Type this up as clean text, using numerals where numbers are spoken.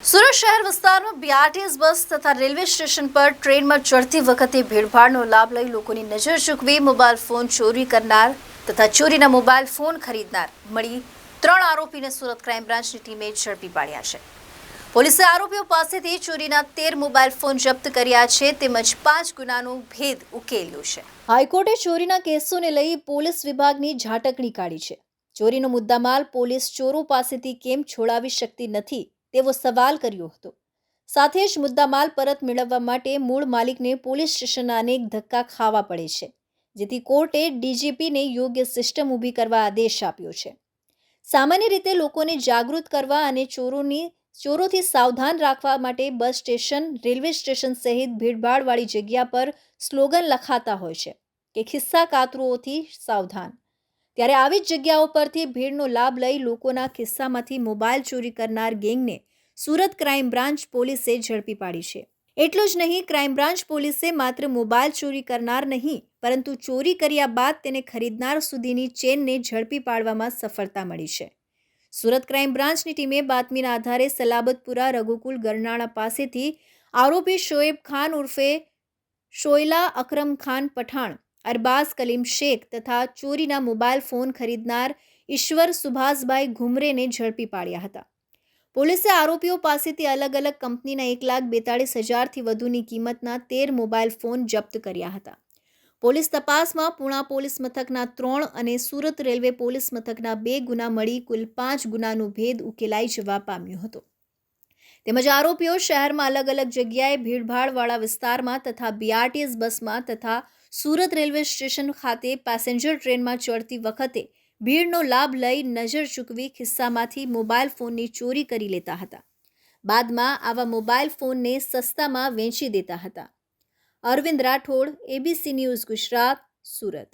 સુરત શહેર વિસ્તારમાં BRTS bus તથા રેલવે સ્ટેશન પર ટ્રેનમાં ચડતી વખતે ભીડભાડનો લાભ લઈ લોકોની નજર ચૂકવી મોબાઈલ ફોન ચોરી કરનાર તથા ચોરીના મોબાઈલ ફોન ખરીદનાર મળી 3 આરોપીને સુરત ક્રાઇમ બ્રાન્ચની ટીમે ઝડપી પાડ્યા છે। પોલીસે આરોપીઓ પાસેથી ચોરીના 13 મોબાઈલ ફોન જપ્ત કર્યા છે તેમજ 5 ગુનાનો ભેદ ઉકેલ્યો છે। હાઈકોર્ટે ચોરીના કેસોને લઈ પોલીસ વિભાગની ઝાટકણી કાઢી છે। ચોરીનો મુદ્દામાલ પોલીસ ચોરો પાસેથી કેમ છોડાવી શકતી નથી તેવો સવાલ કર્યો હતો। સાથે જ મુદ્દામાલ પરત મેળવવા માટે મૂળ માલિકને પોલીસ સ્ટેશનના અનેક ધક્કા ખાવા પડે છે, જેથી કોર્ટે ડીજીપીને યોગ્ય સિસ્ટમ ઊભી કરવા આદેશ આપ્યો છે। સામાન્ય રીતે લોકોને જાગૃત કરવા અને ચોરોથી સાવધાન રાખવા માટે બસ સ્ટેશન, રેલવે સ્ટેશન સહિત ભીડભાડવાળી જગ્યા પર સ્લોગન લખાતા હોય છે કે ખિસ્સા કાતરુઓથી સાવધાન। ત્યારે આવી જ જગ્યાઓ પરથી ભીડનો લાભ લઈ લોકોના ખિસ્સામાંથી મોબાઈલ ચોરી કરનાર ગેંગને સુરત ક્રાઇમ બ્રાન્ચ પોલીસે ઝડપી પાડી છે। એટલું જ નહીં, ક્રાઇમ બ્રાન્ચ પોલીસે માત્ર મોબાઈલ ચોરી કરનાર નહીં પરંતુ ચોરી કર્યા બાદ તેને ખરીદનાર સુધીની ચેનને ઝડપી પાડવામાં સફળતા મળી છે। સુરત ક્રાઇમ બ્રાન્ચની ટીમે બાતમીના આધારે સલાબતપુરા રઘુકુલ ગરનાળા પાસેથી આરોપી શોએબ ખાન ઉર્ફે શોયલા અકરમ ખાન પઠાણ, અરબાઝ કલીમ શેખ તથા ચોરીના મોબાઈલ ફોન ખરીદનાર ઈશ્વર સુભાષભાઈ ઘુમરેને ઝડપી પાડ્યા હતા। પોલીસે આરોપીઓ પાસેથી અલગ અલગ કંપનીના 1,42,000થી વધુની કિંમતના 13 મોબાઈલ ફોન જપ્ત કર્યા હતા। પોલીસ તપાસમાં પૂણા પોલીસ મથકના 3 અને સુરત રેલવે પોલીસ મથકના 2 ગુના મળી કુલ 5 ગુનાનો ભેદ ઉકેલાઈ જવા પામ્યો હતો। તેમજ આરોપીઓ શહેરમાં અલગ અલગ જગ્યાએ ભીડભાડવાળા વિસ્તારમાં તથા બીઆરટીએસ બસમાં તથા સુરત રેલવે સ્ટેશન ખાતે પેસેન્જર ટ્રેનમાં ચડતી વખતે ભીડનો લાભ લઈ નજર ચૂકવી ખિસ્સામાંથી મોબાઈલ ફોનની ચોરી કરી લેતા હતા। બાદમાં આવા મોબાઈલ ફોનને સસ્તામાં વેચી દેતા હતા। Arvind Rathod, ABC news Gujarat, Surat.